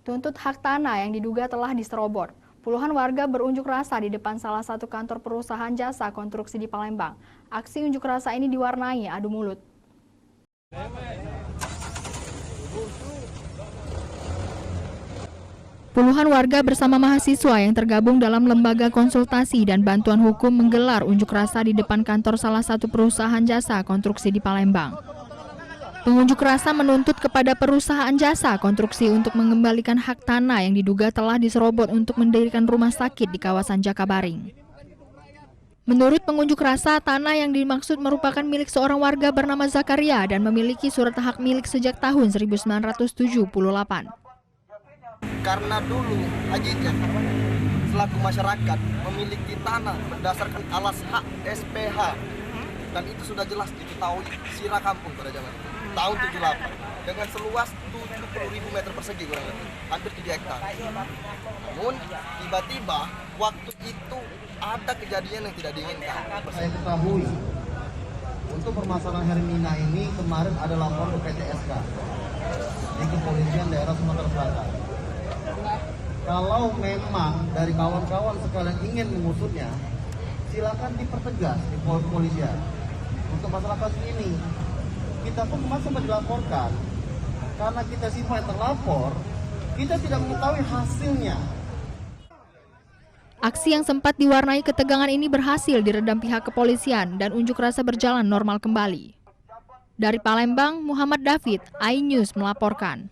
tuntut hak tanah yang diduga telah diserobot. Puluhan warga berunjuk rasa di depan salah satu kantor perusahaan jasa konstruksi di Palembang. Aksi unjuk rasa ini diwarnai adu mulut. Puluhan warga bersama mahasiswa yang tergabung dalam lembaga konsultasi dan bantuan hukum menggelar unjuk rasa di depan kantor salah satu perusahaan jasa konstruksi di Palembang. Pengunjuk rasa menuntut kepada perusahaan jasa konstruksi untuk mengembalikan hak tanah yang diduga telah diserobot untuk mendirikan rumah sakit di kawasan Jakabaring. Menurut pengunjuk rasa, tanah yang dimaksud merupakan milik seorang warga bernama Zakaria dan memiliki surat hak milik sejak tahun 1978. Karena dulu Ajijah selaku masyarakat memiliki tanah berdasarkan alas hak SPH, dan itu sudah jelas diketahui sirah kampung pada zaman itu, tahun 78, dengan seluas 70.000 meter persegi kurang lebih, hampir 7 hektar. Namun tiba-tiba waktu itu ada kejadian yang tidak diinginkan. Saya ketahui untuk permasalahan Hermina ini kemarin ada laporan ke PTSK di Kepolisian Daerah Sumatera Selatan. Kalau memang dari kawan-kawan sekalian ingin mengusutnya, silakan dipertegas di kepolisian. Untuk masalah kasus ini, kita pun kemarin sempat dilaporkan, karena kita sifat terlapor, kita tidak mengetahui hasilnya. Aksi yang sempat diwarnai ketegangan ini berhasil diredam pihak kepolisian dan unjuk rasa berjalan normal kembali. Dari Palembang, Muhammad David, iNews melaporkan.